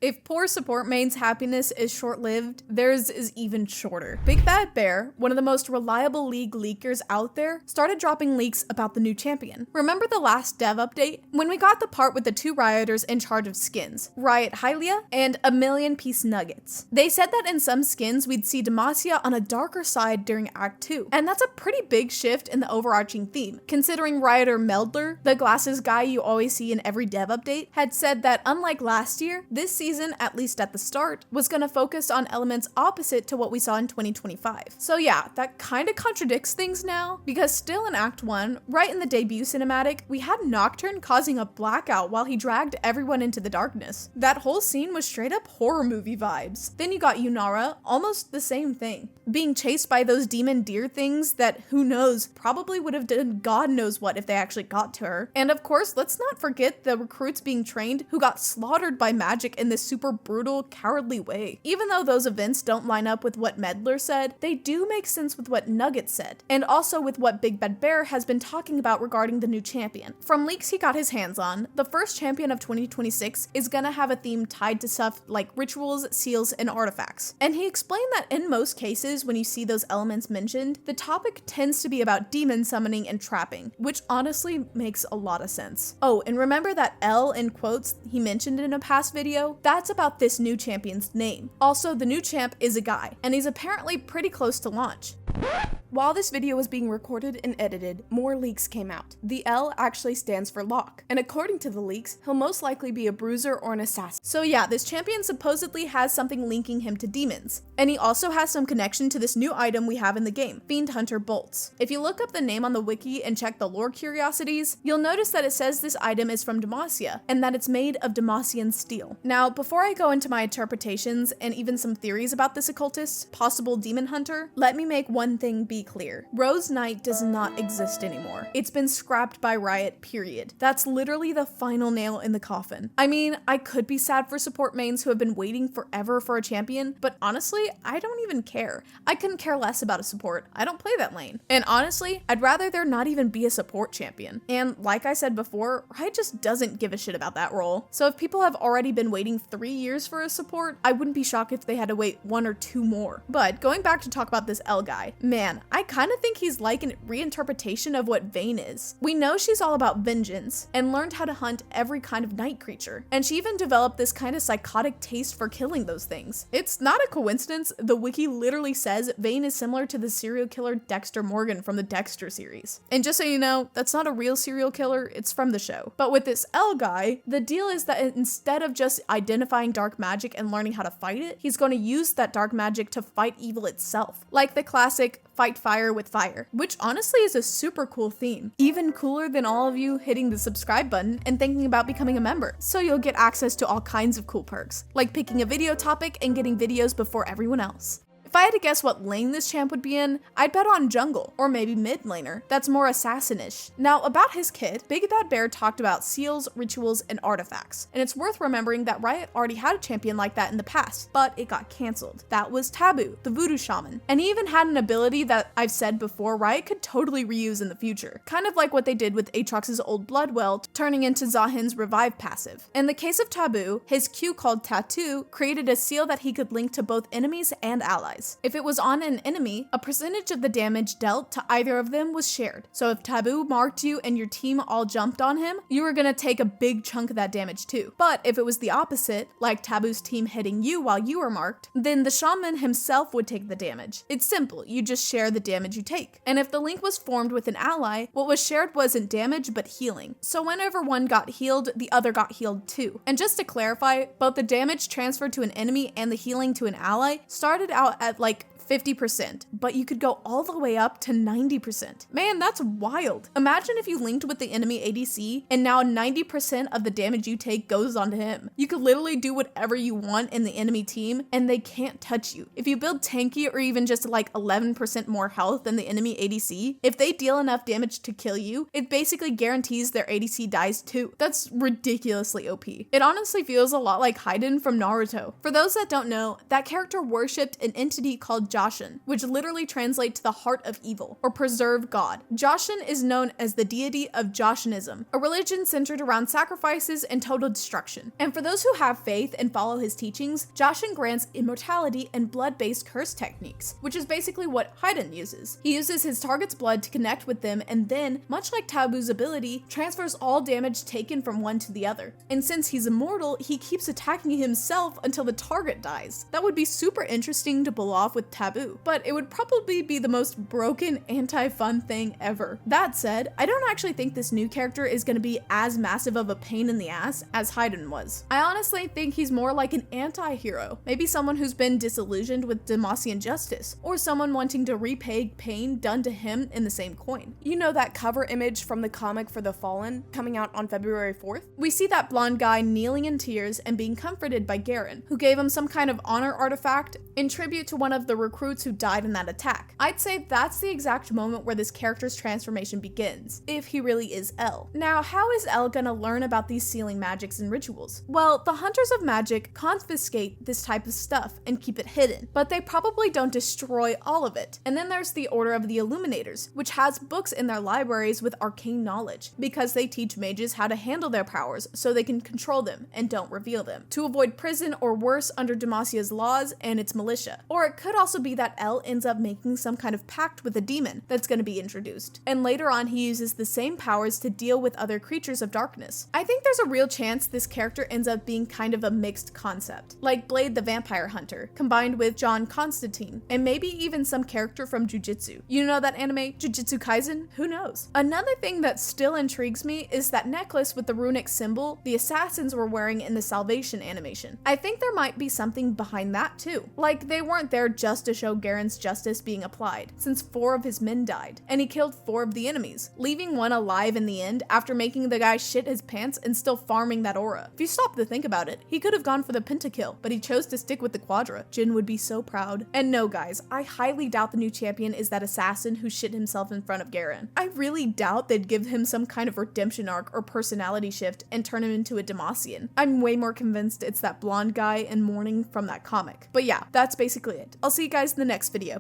If poor support main's happiness is short-lived, theirs is even shorter. Big Bad Bear, one of the most reliable League leakers out there, started dropping leaks about the new champion. Remember the last dev update? When we got the part with the 2 rioters in charge of skins, Riot Hylia and a million piece nuggets. They said that in some skins we'd see Demacia on a darker side during Act 2, and that's a pretty big shift in the overarching theme, considering Rioter Meldler, the glasses guy you always see in every dev update, had said that unlike last year, this season, at least at the start, was gonna focus on elements opposite to what we saw in 2025. So yeah, that kinda contradicts things now, because still in Act 1, right in the debut cinematic, we had Nocturne causing a blackout while he dragged everyone into the darkness. That whole scene was straight up horror movie vibes. Then you got Yunara, almost the same thing, being chased by those demon deer things that, who knows, probably would have done God knows what if they actually got to her. And of course, let's not forget the recruits being trained who got slaughtered by magic in this super brutal, cowardly way. Even though those events don't line up with what Meddler said, they do make sense with what Nugget said, and also with what Big Bad Bear has been talking about regarding the new champion. From leaks he got his hands on, the first champion of 2026 is gonna have a theme tied to stuff like rituals, seals, and artifacts. And he explained that in most cases, when you see those elements mentioned, the topic tends to be about demon summoning and trapping, which honestly makes a lot of sense. Oh, and remember that L in quotes he mentioned in a past video? That's about this new champion's name. Also, the new champ is a guy, and he's apparently pretty close to launch. While this video was being recorded and edited, more leaks came out. The L actually stands for Lock, and according to the leaks, he'll most likely be a bruiser or an assassin. So yeah, this champion supposedly has something linking him to demons, and he also has some connection to this new item we have in the game, Fiend Hunter Bolts. If you look up the name on the wiki and check the lore curiosities, you'll notice that it says this item is from Demacia, and that it's made of Demacian steel. Now, before I go into my interpretations and even some theories about this occultist, possible demon hunter, let me make one thing be clear. Rose Knight does not exist anymore. It's been scrapped by Riot, period. That's literally the final nail in the coffin. I mean, I could be sad for support mains who have been waiting forever for a champion, but honestly, I don't even care. I couldn't care less about a support. I don't play that lane. And honestly, I'd rather there not even be a support champion. And like I said before, Riot just doesn't give a shit about that role. So if people have already been waiting 3 years for a support, I wouldn't be shocked if they had to wait 1 or 2 more. But going back to talk about this L guy, man, I kind of think he's like a reinterpretation of what Vayne is. We know she's all about vengeance and learned how to hunt every kind of night creature, and she even developed this kind of psychotic taste for killing those things. It's not a coincidence, the wiki literally says Vayne is similar to the serial killer Dexter Morgan from the Dexter series. And just so you know, that's not a real serial killer, it's from the show. But with this L guy, the deal is that instead of just identifying dark magic and learning how to fight it, he's going to use that dark magic to fight evil itself. Like the classic fight fire with fire, which honestly is a super cool theme. Even cooler than all of you hitting the subscribe button and thinking about becoming a member, so you'll get access to all kinds of cool perks, like picking a video topic and getting videos before everyone else. If I had to guess what lane this champ would be in, I'd bet on jungle, or maybe mid laner, that's more assassin-ish. Now, about his kit, Big Bad Bear talked about seals, rituals, and artifacts, and it's worth remembering that Riot already had a champion like that in the past, but it got cancelled. That was Taboo, the voodoo shaman, and he even had an ability that I've said before Riot could totally reuse in the future, kind of like what they did with Aatrox's old Bloodwell, turning into Zahin's revive passive. In the case of Taboo, his Q called Tattoo created a seal that he could link to both enemies and allies. If it was on an enemy, a percentage of the damage dealt to either of them was shared. So if Taboo marked you and your team all jumped on him, you were gonna take a big chunk of that damage too. But if it was the opposite, like Taboo's team hitting you while you were marked, then the shaman himself would take the damage. It's simple, you just share the damage you take. And if the link was formed with an ally, what was shared wasn't damage but healing. So whenever one got healed, the other got healed too. And just to clarify, both the damage transferred to an enemy and the healing to an ally started out at like 50%, but you could go all the way up to 90%. Man, that's wild. Imagine if you linked with the enemy ADC and now 90% of the damage you take goes onto him. You could literally do whatever you want in the enemy team and they can't touch you. If you build tanky or even just like 11% more health than the enemy ADC, if they deal enough damage to kill you, it basically guarantees their ADC dies too. That's ridiculously OP. It honestly feels a lot like Haiden from Naruto. For those that don't know, that character worshipped an entity called Joshin, which literally translates to the heart of evil, or preserve God. Joshin is known as the deity of Joshinism, a religion centered around sacrifices and total destruction. And for those who have faith and follow his teachings, Joshin grants immortality and blood-based curse techniques, which is basically what Haydn uses. He uses his target's blood to connect with them and then, much like Taboo's ability, transfers all damage taken from one to the other. And since he's immortal, he keeps attacking himself until the target dies. That would be super interesting to pull off with Taboo, but it would probably be the most broken anti-fun thing ever. That said, I don't actually think this new character is going to be as massive of a pain in the ass as Haydn was. I honestly think he's more like an anti-hero, maybe someone who's been disillusioned with Demacian justice, or someone wanting to repay pain done to him in the same coin. You know that cover image from the comic for The Fallen coming out on February 4th? We see that blonde guy kneeling in tears and being comforted by Garen, who gave him some kind of honor artifact in tribute to one of the recruits who died in that attack. I'd say that's the exact moment where this character's transformation begins, if he really is El. Now, how is El gonna learn about these sealing magics and rituals? Well, the Hunters of Magic confiscate this type of stuff and keep it hidden, but they probably don't destroy all of it. And then there's the Order of the Illuminators, which has books in their libraries with arcane knowledge, because they teach mages how to handle their powers so they can control them and don't reveal them, to avoid prison or worse under Demacia's laws and its militia. Or it could also be that El ends up making some kind of pact with a demon that's going to be introduced, and later on he uses the same powers to deal with other creatures of darkness. I think there's a real chance this character ends up being kind of a mixed concept, like Blade the Vampire Hunter, combined with John Constantine, and maybe even some character from Jujutsu. You know that anime, Jujutsu Kaisen? Who knows? Another thing that still intrigues me is that necklace with the runic symbol the assassins were wearing in the Salvation animation. I think there might be something behind that too. Like, they weren't there just to show Garen's justice being applied, since 4 of his men died, and he killed 4 of the enemies, leaving one alive in the end after making the guy shit his pants and still farming that aura. If you stop to think about it, he could have gone for the pentakill, but he chose to stick with the quadra. Jin would be so proud. And no guys, I highly doubt the new champion is that assassin who shit himself in front of Garen. I really doubt they'd give him some kind of redemption arc or personality shift and turn him into a Demacian. I'm way more convinced it's that blonde guy in mourning from that comic. But yeah, that's basically it. I'll see you guys in the next video.